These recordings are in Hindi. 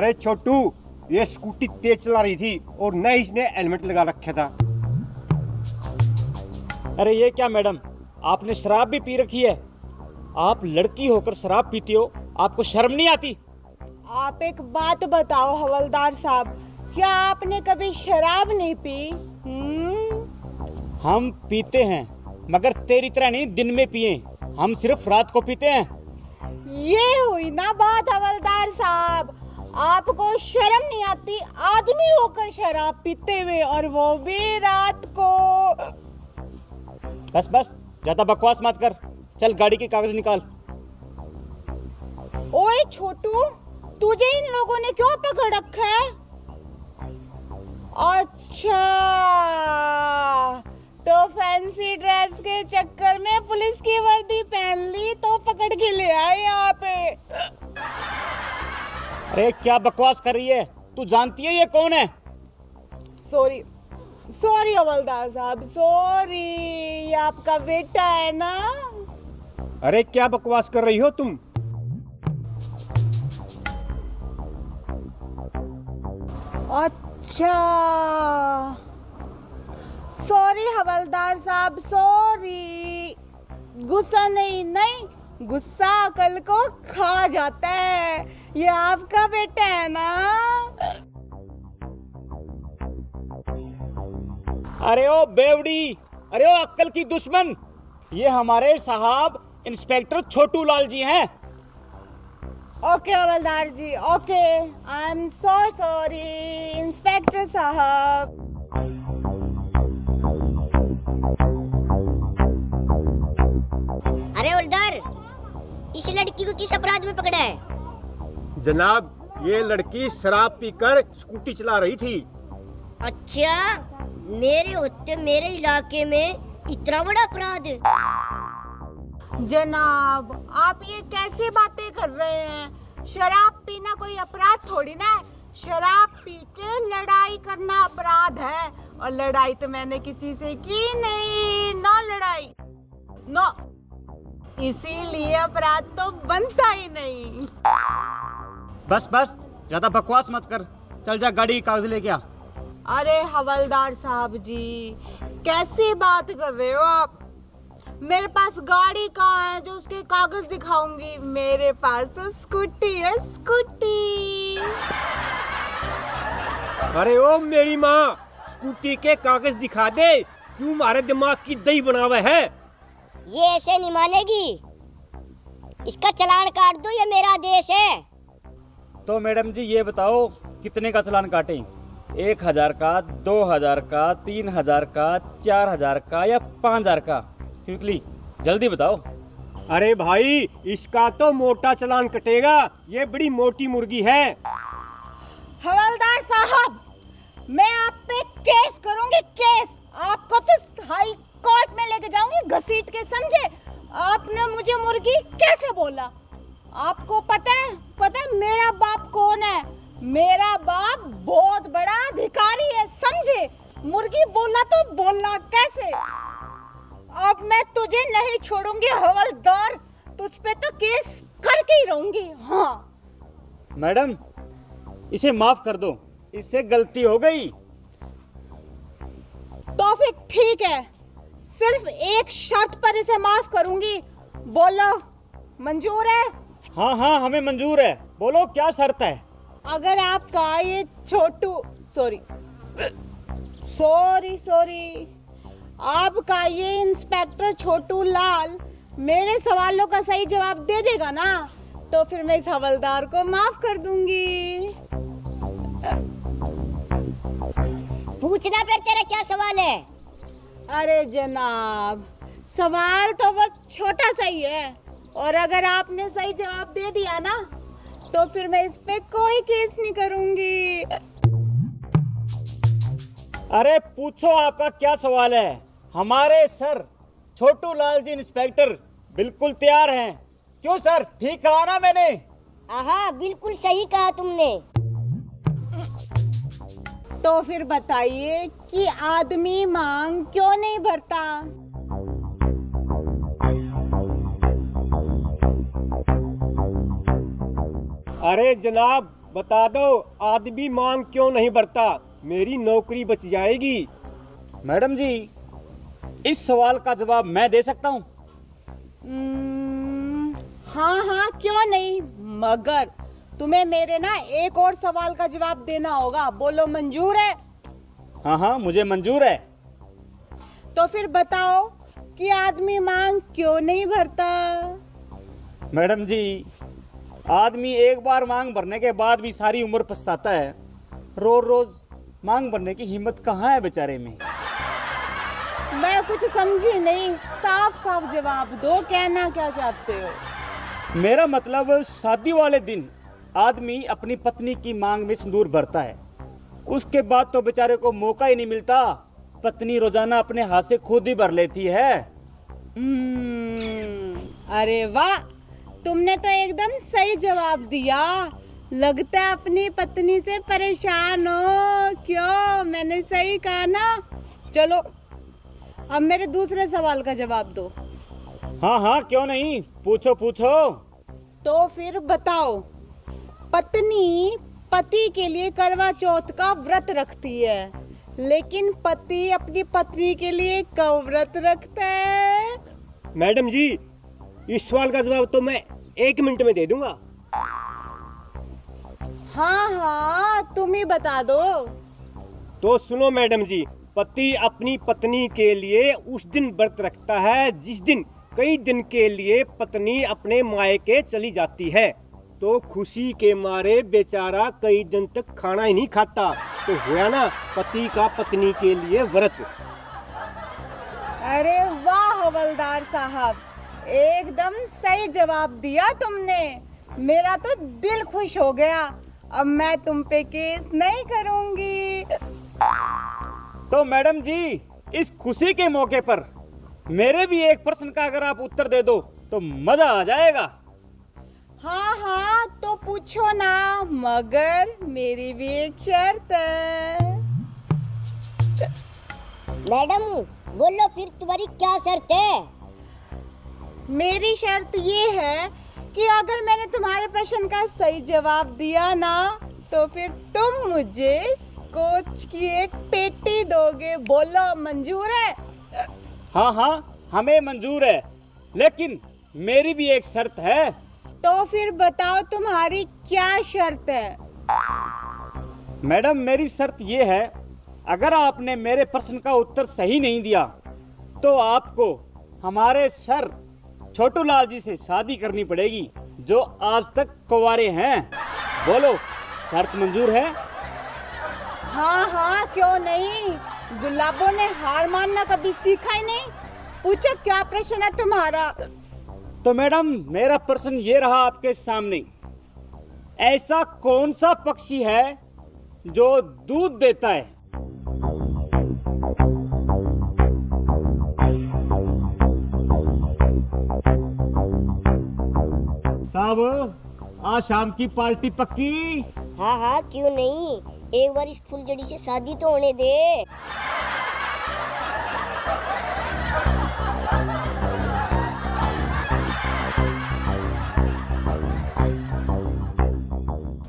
अरे छोटू, ये स्कूटी तेज चला रही थी और न इसने हेलमेट लगा रखा था। अरे ये क्या मैडम, आपने शराब भी पी रखी है? आप लड़की होकर शराब पीती हो, आपको शर्म नहीं आती? आप एक बात बताओ हवलदार साहब, क्या आपने कभी शराब नहीं पी? हम पीते हैं, मगर तेरी तरह नहीं दिन में पिए, हम सिर्फ रात को पीते हैं। ये हुई ना बात हवलदार साहब, आपको शर्म नहीं आती आदमी होकर शराब पीते हुए, और वो भी रात को। बस बस, ज्यादा बकवास मत कर, चल गाड़ी के कागज निकाल। ओए छोटू, तुझे इन लोगों ने क्यों पकड़ रखा है? अच्छा, तो फैंसी ड्रेस के चक्कर में पुलिस की वर्दी पहन ली तो पकड़ के ले आए यहाँ पे। अरे क्या बकवास कर रही है, तू जानती है ये कौन है? सॉरी सॉरी हवलदार साहब, सॉरी, ये आपका बेटा है ना? अरे क्या बकवास कर रही हो तुम? अच्छा, सॉरी हवलदार साहब, सॉरी। गुस्सा नहीं, गुस्सा अकल को खा जाता है। ये आपका बेटा है ना? अरे ओ बेवड़ी, अरे ओ अक्ल की दुश्मन, ये हमारे साहब इंस्पेक्टर छोटू लाल जी हैं। ओके हवलदार जी, okay, I am so sorry inspector साहब। अरे हवलदार, इस लड़की को किस अपराध में पकड़ा है? जनाब, ये लड़की शराब पीकर स्कूटी चला रही थी। अच्छा, मेरे होते मेरे इलाके में इतना बड़ा अपराध? जनाब, आप ये कैसे बातें कर रहे हैं? शराब पीना कोई अपराध थोड़ी ना है। शराब पी के लड़ाई करना अपराध है, और लड़ाई तो मैंने किसी से की नहीं, नो लड़ाई, नो, इसीलिए अपराध तो बनता ही नहीं। बस बस, ज्यादा बकवास मत कर, चल जा गाड़ी के कागज लेके आ। अरे हवलदार साहब जी, कैसी बात कर रहे हो आप? मेरे पास गाड़ी कहाँ है जो उसके कागज दिखाऊंगी? मेरे पास तो स्कूटी है, स्कूटी। अरे ओ मेरी माँ, स्कूटी के कागज दिखा दे, क्यों हमारे दिमाग की दही बनावे है? ये ऐसे नहीं मानेगी, इसका चालान काट दो, ये मेरा देश है। तो मैडम जी ये बताओ, कितने का चालान काटें? 1000 का, 2000 का, 3000 का, 4000 का या 5000 का? क्विकली जल्दी बताओ। अरे भाई, इसका तो मोटा चालान कटेगा, ये बड़ी मोटी मुर्गी है। हवलदार साहब, मैं आप पे केस करूंगी, केस। आपको तो हाई कोर्ट में लेके जाऊंगी घसीट के, समझे? आपने मुझे मुर्गी कैसे बोला? आपको पता है मेरा बाप कौन है? मेरा बाप बहुत बड़ा अधिकारी है, समझे? मुर्गी बोला तो बोला कैसे? अब मैं तुझे नहीं छोड़ूंगी हवलदार, तुझ पे तो केस करके ही रहूंगी। हाँ मैडम, इसे माफ कर दो, इससे गलती हो गई। तो फिर ठीक है, सिर्फ एक शर्त पर इसे माफ करूंगी। बोलो, मंजूर है? हाँ हाँ, हमें मंजूर है, बोलो क्या शर्त है? अगर आपका ये छोटू, सॉरी, आपका ये इंस्पेक्टर छोटू लाल मेरे सवालों का सही जवाब दे देगा ना, तो फिर मैं इस हवलदार को माफ कर दूंगी। पूछना फिर, तेरा क्या सवाल है? अरे जनाब, सवाल तो बस छोटा सा ही है, और अगर आपने सही जवाब दे दिया ना, तो फिर मैं इस पे कोई केस नहीं करूंगी। अरे पूछो, आपका क्या सवाल है? हमारे सर छोटू लाल जी इंस्पेक्टर बिल्कुल तैयार हैं। क्यों सर, ठीक कहा ना मैंने? हाँ, बिल्कुल सही कहा तुमने। तो फिर बताइए कि आदमी मांग क्यों नहीं भरता? अरे जनाब, बता दो, आदमी मांग क्यों नहीं भरता? मेरी नौकरी बच जाएगी। मैडम जी, इस सवाल का जवाब मैं दे सकता हूँ। हाँ हाँ क्यों नहीं, मगर तुम्हें मेरे ना एक और सवाल का जवाब देना होगा। बोलो मंजूर है? हाँ हाँ, मुझे मंजूर है। तो फिर बताओ कि आदमी मांग क्यों नहीं भरता? मैडम जी, आदमी एक बार मांग भरने के बाद भी सारी उम्र पछताता है। रोज रोज मांग भरने की हिम्मत कहाँ है बेचारे में। मैं कुछ समझी नहीं, साफ साफ जवाब दो, कहना क्या चाहते हो? मेरा मतलब शादी वाले दिन आदमी अपनी पत्नी की मांग में सिंदूर भरता है, उसके बाद तो बेचारे को मौका ही नहीं मिलता। पत्नी रोजाना अपने हाथ से खुद ही भर लेती है। अरे वाह, तुमने तो एकदम सही जवाब दिया। लगता है अपनी पत्नी से परेशान हो। क्यों, मैंने सही कहा ना? चलो अब मेरे दूसरे सवाल का जवाब दो। हाँ हाँ क्यों नहीं, पूछो पूछो। तो फिर बताओ, पत्नी पति के लिए करवा चौथ का व्रत रखती है, लेकिन पति अपनी पत्नी के लिए कब व्रत रखता है? मैडम जी, इस सवाल का जवाब तो मैं 1 मिनट में दे दूंगा। हाँ हाँ तुम ही बता दो। तो सुनो मैडम जी, पति अपनी पत्नी के लिए उस दिन व्रत रखता है जिस दिन कई दिन के लिए पत्नी अपने मायके चली जाती है। तो खुशी के मारे बेचारा कई दिन तक खाना ही नहीं खाता। तो हुआ ना पति का पत्नी के लिए व्रत। अरे वाह हवलदार साहब, एकदम सही जवाब दिया तुमने। मेरा तो दिल खुश हो गया। अब मैं तुम पे केस नहीं करूंगी। तो मैडम जी, इस खुशी के मौके पर मेरे भी एक प्रश्न का अगर आप उत्तर दे दो तो मजा आ जाएगा। हाँ हाँ तो पूछो ना, मगर मेरी भी एक शर्त है। मैडम बोलो फिर, तुम्हारी क्या शर्त है? मेरी शर्त ये है कि अगर मैंने तुम्हारे प्रश्न का सही जवाब दिया ना, तो फिर तुम मुझे स्कॉच की एक पेटी दोगे। बोलो मंजूर है? हाँ हाँ हमें मंजूर है, लेकिन मेरी भी एक शर्त है। तो फिर बताओ तुम्हारी क्या शर्त है? मैडम मेरी शर्त ये है, अगर आपने मेरे प्रश्न का उत्तर सही नहीं दिया तो आपको हमारे सर छोटू लाल जी से शादी करनी पड़ेगी, जो आज तक कुंवारे हैं। बोलो, शर्त मंजूर है? हाँ हाँ क्यों नहीं, गुलाबों ने हार मानना कभी सीखा ही नहीं। पूछो क्या प्रश्न है तुम्हारा? तो मैडम मेरा प्रश्न ये रहा आपके सामने, ऐसा कौन सा पक्षी है जो दूध देता है? साहब, आज शाम की पार्टी पक्की? हाँ हाँ क्यों नहीं, एक बार इस फुलझड़ी से शादी तो होने दे।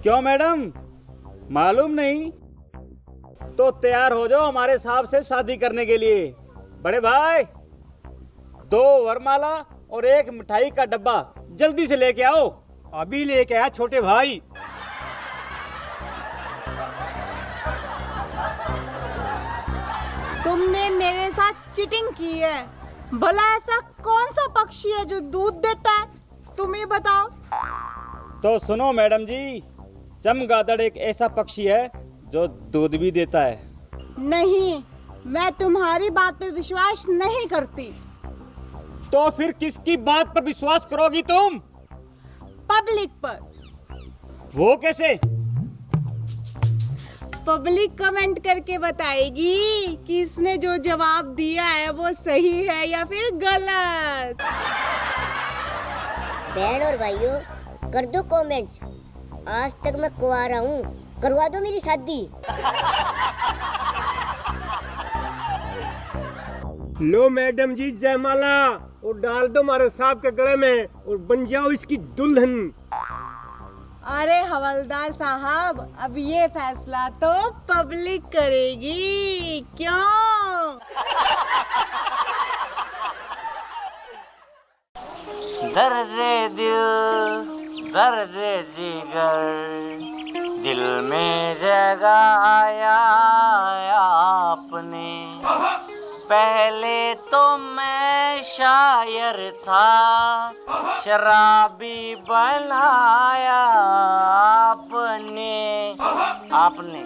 क्यों मैडम, मालूम नहीं? तो तैयार हो जाओ हमारे साहब से शादी करने के लिए। बड़े भाई, 2 वरमाला और 1 मिठाई का डब्बा जल्दी से लेके आओ। अभी लेके आया छोटे भाई। तुमने मेरे साथ चीटिंग की है। भला ऐसा कौन सा पक्षी है जो दूध देता है? तुम ही बताओ। तो सुनो मैडम जी, चमगादड़ एक ऐसा पक्षी है जो दूध भी देता है। नहीं, मैं तुम्हारी बात पे विश्वास नहीं करती। तो फिर किसकी बात पर विश्वास करोगी तुम? पब्लिक पर। वो कैसे? पब्लिक कमेंट करके बताएगी कि इसने जो जवाब दिया है वो सही है या फिर गलत। बहन और भाइयों, कर दो कमेंट्स। आज तक मैं कुंवारा हूँ, करवा दो मेरी शादी। लो मैडम जी जयमाला, और डाल दो हमारे साहब के गले में और बन जाओ इसकी दुल्हन। अरे हवलदार साहब, अब ये फैसला तो पब्लिक करेगी, क्यों? दर्द दिल, दर्द जिगर, दिल में जगाया आपने। पहले तो मैं शायर था, शराबी बनाया आपने।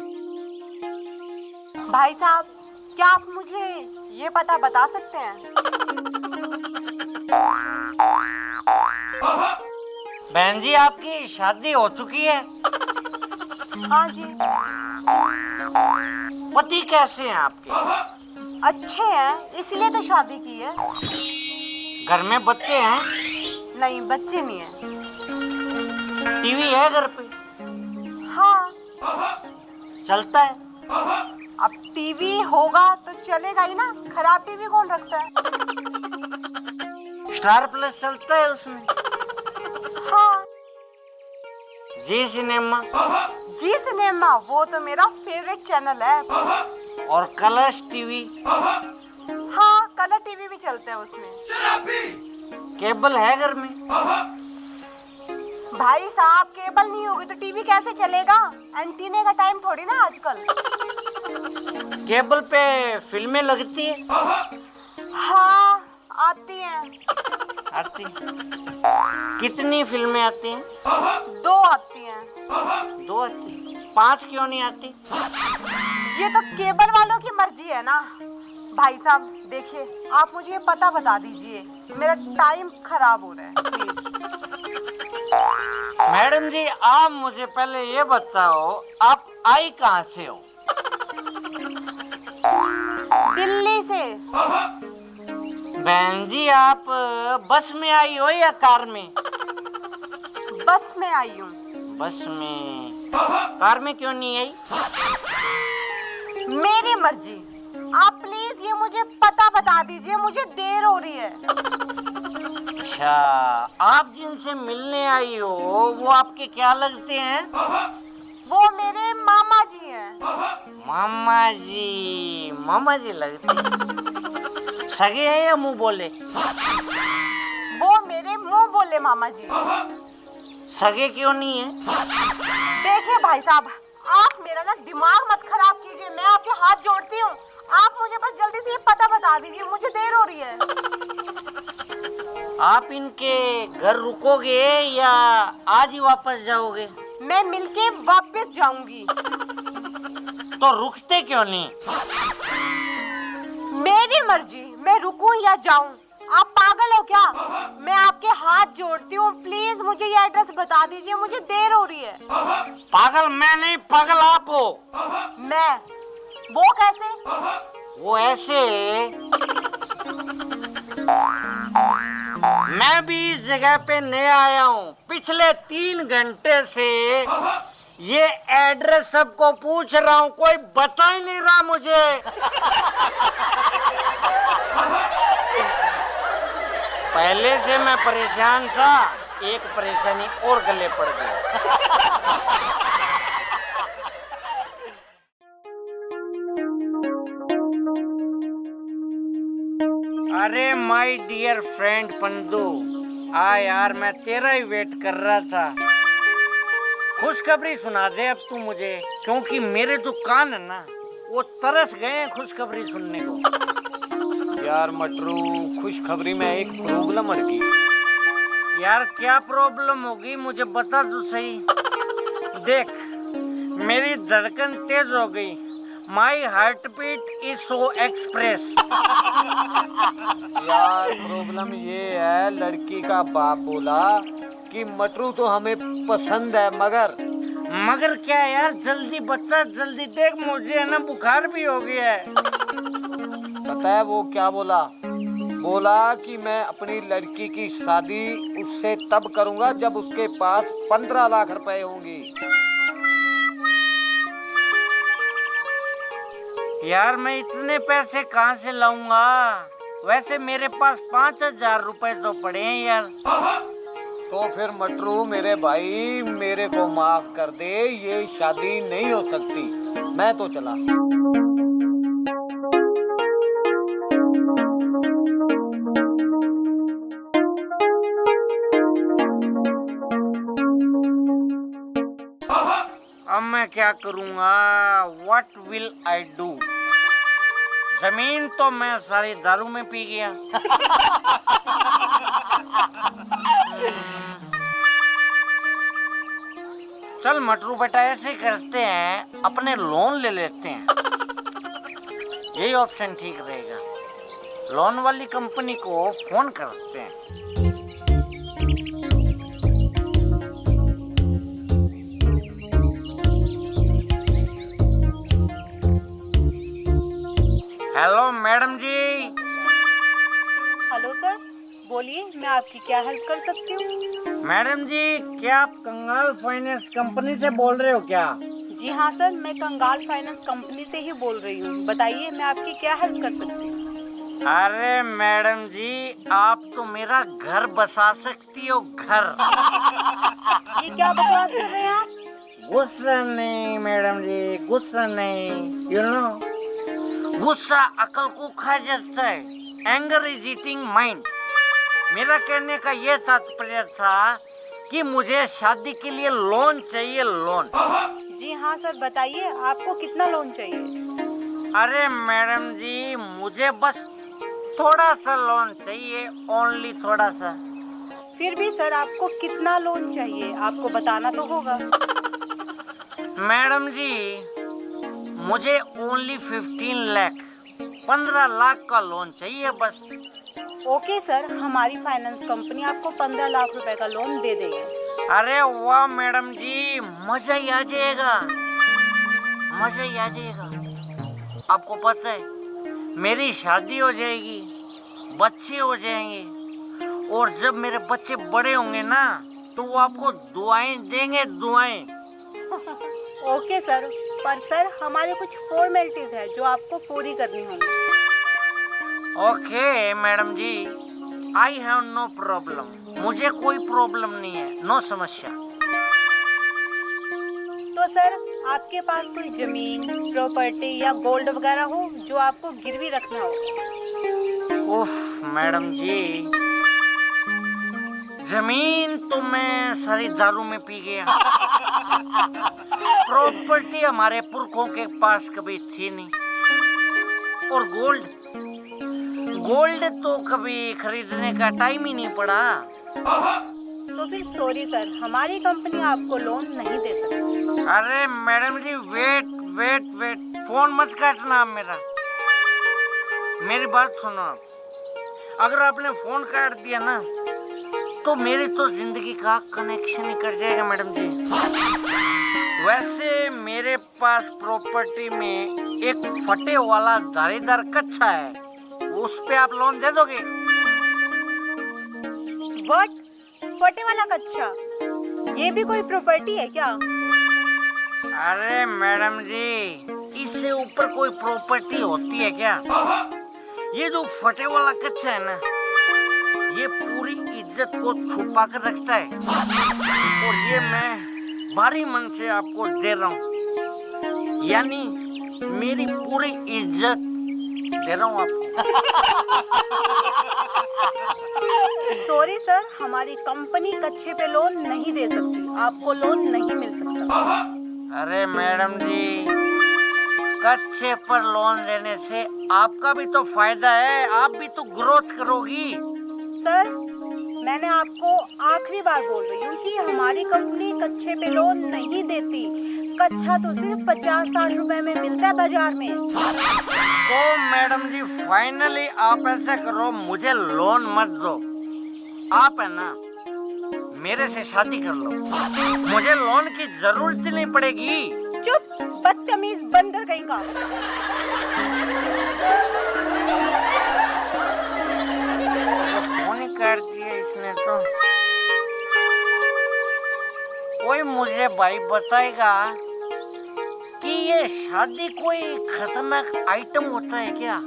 भाई साहब, क्या आप मुझे ये पता बता सकते हैं? बहन जी, आपकी शादी हो चुकी है? हाँ जी। पति कैसे हैं आपके? अच्छे हैं, इसलिए तो शादी की है। घर में बच्चे हैं? नहीं, बच्चे नहीं है। टीवी है घर पे? हाँ। चलता है? अब टीवी होगा तो चलेगा ही ना, खराब टीवी कौन रखता है? स्टार प्लस चलता है उसमें? हाँ। जी सिनेमा? जी सिनेमा, वो तो मेरा फेवरेट चैनल है। और कलर्स टीवी? हाँ, कलर टीवी भी चलते हैं उसमें। केबल है घर में? भाई साहब, केबल नहीं होगी तो टीवी कैसे चलेगा? एंटीने का टाइम थोड़ी ना आजकल। केबल पे फिल्में लगती है? हाँ, आती हैं। आती? कितनी फिल्में आती हैं? 2 आती हैं। 2 आती? 5 क्यों नहीं आती? ये तो केबल वालों की मर्जी है ना। भाई साहब देखिए, आप मुझे ये पता बता दीजिए, मेरा टाइम खराब हो रहा है, प्लीज। मैडम जी, आप मुझे पहले ये बताओ, आप आई कहाँ से हो? दिल्ली से। बहन जी, आप बस में आई हो या कार में? बस में आई हूँ। बस में? कार में क्यों नहीं आई? मेरी मर्जी। आप प्लीज ये मुझे पता बता दीजिए, मुझे देर हो रही है। अच्छा, आप जिनसे मिलने आई हो वो आपके क्या लगते हैं? वो मेरे मामा जी हैं। मामा जी लगते हैं। सगे हैं या मुंह बोले? वो मेरे मुंह बोले मामा जी। सगे क्यों नहीं है? देखिए भाई साहब, आप मेरा ना दिमाग मत खराब कीजिए, मैं आपके हाथ जोड़ती हूँ। आप मुझे बस जल्दी से ये पता बता दीजिए, मुझे देर हो रही है। आप इनके घर रुकोगे या आज ही वापस जाओगे? मैं मिलके वापस जाऊंगी। तो रुकते क्यों नहीं? मेरी मर्जी, मैं रुकूं या जाऊं। आप पागल हो क्या? मैं आपके हाथ जोड़ती हूँ, प्लीज मुझे ये एड्रेस बता दीजिए, मुझे देर हो रही है। पागल मैं नहीं, पागल आप हो। मैं? वो कैसे? वो ऐसे, मैं भी इस जगह पे नया आया हूँ। पिछले 3 घंटे से ये एड्रेस सबको पूछ रहा हूँ, कोई बता ही नहीं रहा मुझे। पहले से मैं परेशान था, एक परेशानी और गले पड़ गई। अरे माय डियर फ्रेंड पंदू, यार मैं तेरा ही वेट कर रहा था। खुशखबरी सुना दे अब तू मुझे, क्योंकि मेरे जो कान है ना वो तरस गए हैं खुशखबरी सुनने को। यार मटरू, खुशखबरी में एक प्रॉब्लम अड़ गई। यार क्या प्रॉब्लम होगी, मुझे बता तो सही। देख, मेरी धड़कन तेज हो गई। My heart beat is so express. यार प्रॉब्लम ये है, लड़की का बाप बोला कि मटरू तो हमें पसंद है, मगर क्या यार, जल्दी बता, जल्दी। देख मुझे है ना बुखार भी हो गया है। पता है वो क्या बोला? बोला कि मैं अपनी लड़की की शादी उससे तब करूंगा जब उसके पास 15 लाख रुपए होंगी। यार मैं इतने पैसे कहाँ से लाऊंगा? वैसे मेरे पास 5,000 रुपए तो पड़े हैं यार। तो फिर मटरू मेरे भाई मेरे को माफ कर दे, ये शादी नहीं हो सकती, मैं तो चला। अब मैं क्या करूँगा? What will I do? जमीन तो मैं सारी दारू में पी गया। चल मटरू बेटा, ऐसे करते हैं, अपने लोन ले लेते हैं। यही ऑप्शन ठीक रहेगा। लोन वाली कंपनी को फोन करते हैं। हेलो मैडम जी। हेलो सर, बोलिए मैं आपकी क्या हेल्प कर सकती हूँ? मैडम जी, क्या आप कंगाल फाइनेंस कंपनी से बोल रहे हो क्या? जी हाँ सर, मैं कंगाल फाइनेंस कंपनी से ही बोल रही हूँ। बताइए मैं आपकी क्या हेल्प कर सकती हूँ? अरे मैडम जी, आप तो मेरा घर बसा सकती हो, घर। ये क्या बकवास कर रहे हैं आप? गुस्सा नहीं मैडम जी, गुस्सा नहीं। यू नो, गुस्सा अकल को खा जाता है। Anger is eating mind. मेरा कहने का ये तात्पर्य था कि मुझे शादी के लिए लोन चाहिए, लोन। जी हाँ सर, बताइए आपको कितना लोन चाहिए? अरे मैडम जी, मुझे बस थोड़ा सा लोन चाहिए, ओनली थोड़ा सा। फिर भी सर आपको कितना लोन चाहिए आपको बताना तो होगा। मैडम जी, मुझे ओनली 15 लाख, 15 लाख का लोन चाहिए बस। ओके सर, हमारी फाइनेंस कंपनी आपको 15 लाख रुपए का लोन दे देगी। अरे वाह मैडम जी, मजा ही आ जाएगा, मजा ही आ जाएगा। आपको पता है, मेरी शादी हो जाएगी, बच्चे हो जाएंगे, और जब मेरे बच्चे बड़े होंगे ना, तो वो आपको दुआएं देंगे, दुआएं। ओके सर, पर सर हमारे कुछ फॉर्मेलिटीज है जो आपको पूरी करनी होंगी। ओके मैडम जी, आई हैव नो प्रॉब्लम। मुझे कोई प्रॉब्लम नहीं है, नो समस्या। तो सर आपके पास कोई जमीन, प्रॉपर्टी या गोल्ड वगैरह हो जो आपको गिरवी रखना हो? उफ मैडम जी, जमीन तो मैं सारी दारू में पी गया। प्रॉपर्टी हमारे पुरखों के पास कभी थी नहीं, और गोल्ड, गोल्ड तो कभी खरीदने का टाइम ही नहीं पड़ा। तो फिर सॉरी सर, हमारी कंपनी आपको लोन नहीं दे सकती। अरे मैडम जी, वेट वेट वेट, फोन मत काटना मेरा। मेरी बात सुनो आप। अगर आपने फोन काट दिया ना, तो मेरी तो जिंदगी का कनेक्शन ही कट जाएगा मैडम जी। वैसे मेरे पास प्रॉपर्टी में एक फटे वाला धारीदार कच्चा है, उस पे आप लोन दे दोगे? व्हाट? फटे वाला कच्चा? ये भी कोई प्रॉपर्टी है क्या? अरे मैडम जी, इससे ऊपर कोई प्रॉपर्टी होती है क्या? ये जो फटे वाला कच्चा है ना, ये पूरी इज्जत को छुपा कर रखता है, और ये मैं भारी मन से आपको दे रहा हूँ, यानी मेरी पूरी इज्जत दे रहा हूँ आपको। सॉरी सर, हमारी कंपनी कच्चे पे लोन नहीं दे सकती, आपको लोन नहीं मिल सकता। अरे मैडम जी, कच्चे पर लोन लेने से आपका भी तो फायदा है, आप भी तो ग्रोथ करोगी। सर मैंने आपको आखिरी बार बोल रही हूँ कि हमारी कंपनी कच्चे पे लोन नहीं देती। कच्चा तो सिर्फ 50-60 रुपए में मिलता है बाजार में। तो मैडम जी, फाइनली आप ऐसा करो, मुझे लोन मत दो। आप है ना, मेरे से शादी कर लो, मुझे लोन की जरूरत ही नहीं पड़ेगी। चुप, बदतमीज बंदर कहीं का। फोन ही काट दिया इसने तो। कोई मुझे भाई बताएगा कि ये शादी कोई खतरनाक आइटम होता है क्या?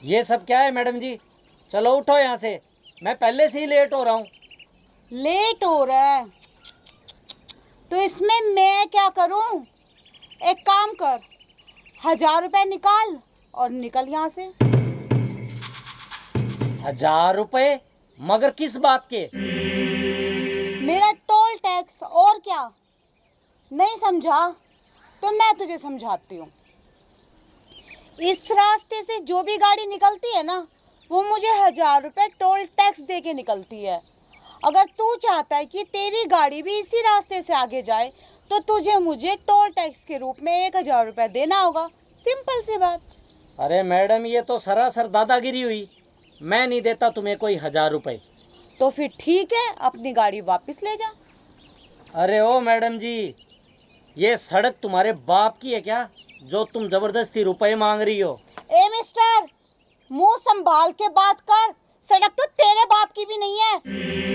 ये सब क्या है मैडम जी? चलो उठो यहाँ से, मैं पहले से ही लेट हो रहा हूँ। लेट हो रहा है तो इसमें मैं क्या करूं? एक काम कर, 1000 रुपए निकाल और निकल यहाँ से। 1000 रुपए? मगर किस बात के? मेरा टोल टैक्स, और क्या? नहीं समझा तो मैं तुझे समझाती हूँ। इस रास्ते से जो भी गाड़ी निकलती है ना, वो मुझे 1000 रुपए टोल टैक्स दे के निकलती है। अगर तू चाहता है कि तेरी गाड़ी भी इसी रास्ते से आगे जाए तो तुझे मुझे टोल टैक्स के रूप में 1000 रुपए देना होगा। सिंपल सी बात। अरे मैडम, ये तो सरासर दादागिरी हुई। मैं नहीं देता तुम्हें कोई 1000 रुपए। तो फिर ठीक है, अपनी गाड़ी वापस ले जा। अरे ओ मैडम जी, ये सड़क तुम्हारे बाप की है क्या, जो तुम जबरदस्ती रुपए मांग रही हो? ए मिस्टर, मुंह संभाल के बात कर। सड़क तो तेरे बाप की भी नहीं है।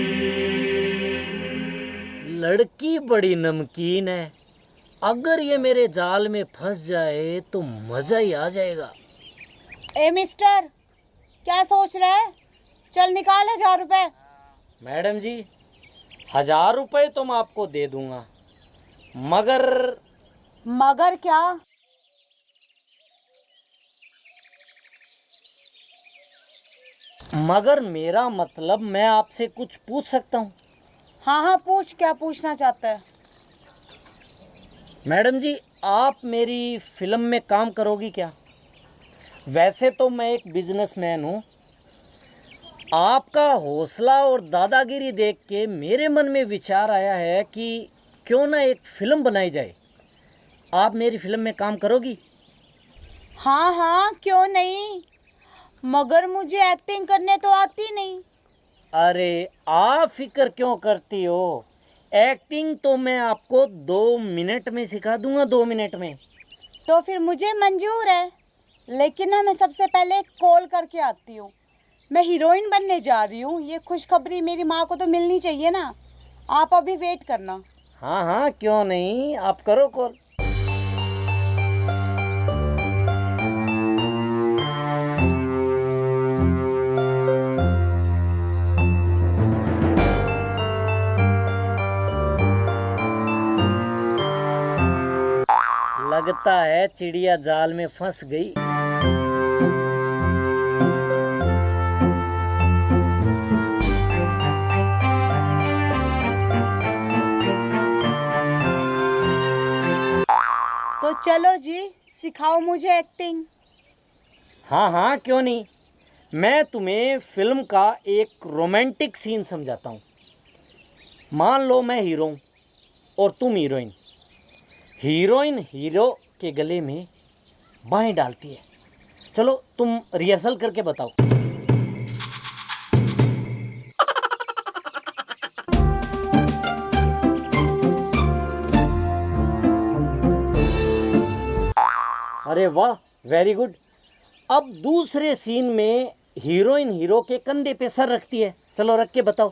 लड़की बड़ी नमकीन है, अगर ये मेरे जाल में फंस जाए तो मजा ही आ जाएगा। ए मिस्टर, क्या सोच रहा है? चल निकाल 1000 रुपए। मैडम जी, 1000 रुपए तो मैं आपको दे दूंगा, मगर क्या? मगर मेरा मतलब, मैं आपसे कुछ पूछ सकता हूँ? हाँ हाँ पूछ, क्या पूछना चाहता है? मैडम जी, आप मेरी फिल्म में काम करोगी क्या? वैसे तो मैं एक बिजनेसमैन हूँ। आपका हौसला और दादागिरी देख के मेरे मन में विचार आया है कि क्यों ना एक फिल्म बनाई जाए। आप मेरी फिल्म में काम करोगी? हाँ हाँ, क्यों नहीं, मगर मुझे एक्टिंग करने तो आती नहीं। अरे आप फिक्र क्यों करती हो? एक्टिंग तो मैं आपको 2 मिनट में सिखा दूंगा, 2 मिनट में। तो फिर मुझे मंजूर है, लेकिन ना मैं सबसे पहले कॉल करके आती हूँ। मैं हीरोइन बनने जा रही हूँ, ये खुशखबरी मेरी माँ को तो मिलनी चाहिए ना। आप अभी वेट करना। हाँ हाँ, क्यों नहीं, आप करो कॉल। लगता है चिड़िया जाल में फंस गई। तो चलो जी, सिखाओ मुझे एक्टिंग। हाँ हाँ, क्यों नहीं। मैं तुम्हें फिल्म का एक रोमांटिक सीन समझाता हूँ। मान लो मैं हीरो हूँ और तुम हीरोइन। हीरोइन हीरो के गले में बाहें डालती है। चलो तुम रिहर्सल करके बताओ। अरे वाह, वेरी गुड। अब दूसरे सीन में हीरोइन हीरो के कंधे पे सर रखती है। चलो रख के बताओ।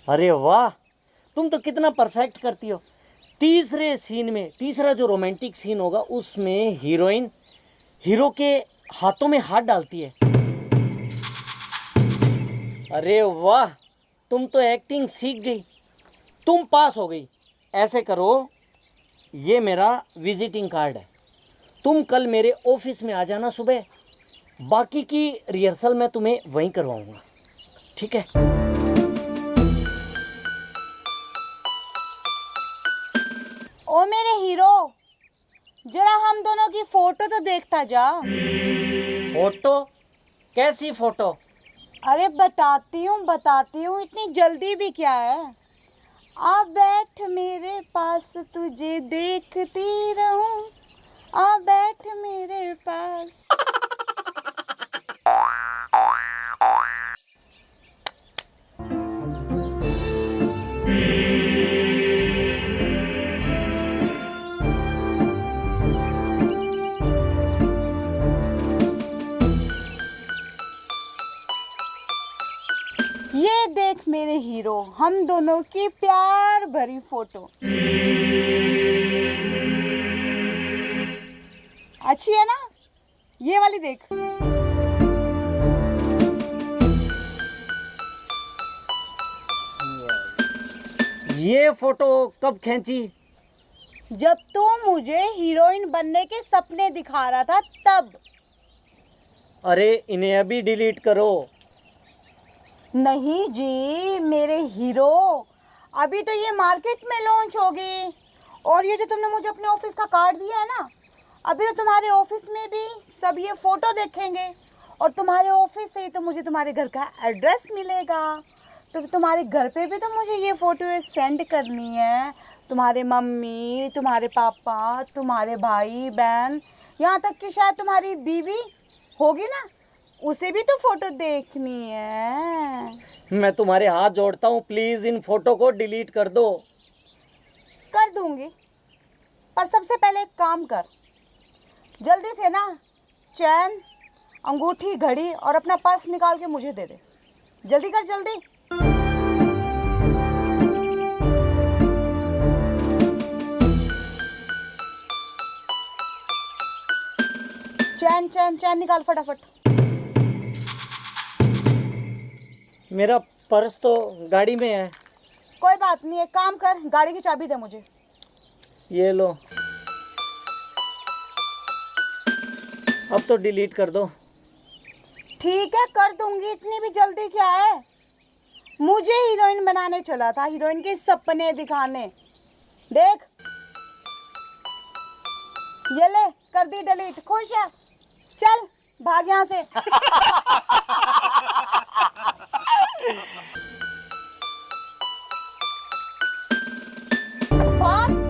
अरे वाह, तुम तो कितना परफेक्ट करती हो। तीसरे सीन में, तीसरा जो रोमांटिक सीन होगा, उसमें हीरोइन हीरो के हाथों में हाथ डालती है। अरे वाह, तुम तो एक्टिंग सीख गई, तुम पास हो गई। ऐसे करो, ये मेरा विजिटिंग कार्ड है। तुम कल मेरे ऑफिस में आ जाना सुबह। बाकी की रिहर्सल मैं तुम्हें वहीं करवाऊंगा, ठीक है? ओ मेरे हीरो, जरा हम दोनों की फोटो तो देखता जा। फोटो? कैसी फोटो? अरे बताती हूँ, इतनी जल्दी भी क्या है। आ बैठ मेरे पास, तुझे देखती रहूं। आ बैठ मेरे पास। हम दोनों की प्यार भरी फोटो। अच्छी है ना? ये वाली देख। ये फोटो कब खींची? जब तू मुझे हीरोइन बनने के सपने दिखा रहा था तब। अरे इन्हें अभी डिलीट करो। नहीं जी मेरे हीरो, अभी तो ये मार्केट में लॉन्च होगी। और ये जो तुमने मुझे अपने ऑफिस का कार्ड दिया है ना, अभी तो तुम्हारे ऑफिस में भी सब ये फोटो देखेंगे और तुम्हारे ऑफिस से ही तो मुझे तुम्हारे घर का एड्रेस मिलेगा। तो फिर तुम्हारे घर पे भी तो मुझे ये फोटो सेंड करनी है। तुम्हारे मम्मी, तुम्हारे पापा, तुम्हारे भाई बहन, यहाँ तक कि शायद तुम्हारी बीवी होगी ना, उसे भी तो फोटो देखनी है। मैं तुम्हारे हाथ जोड़ता हूँ, प्लीज इन फोटो को डिलीट कर दो। कर दूंगी, पर सबसे पहले एक काम कर, जल्दी से ना चैन, अंगूठी, घड़ी और अपना पर्स निकाल के मुझे दे दे। जल्दी कर जल्दी। चैन चैन चैन निकाल फटाफट। मेरा पर्स तो गाड़ी में है। कोई बात नहीं, एक काम कर, गाड़ी की चाबी दे मुझे। ये लो, अब तो डिलीट कर दो। ठीक है कर दूंगी, इतनी भी जल्दी क्या है? मुझे हीरोइन बनाने चला था, हीरोइन के सपने दिखाने। देख ये ले, कर दी डिलीट। खुश है? चल भाग यहाँ से। भाग।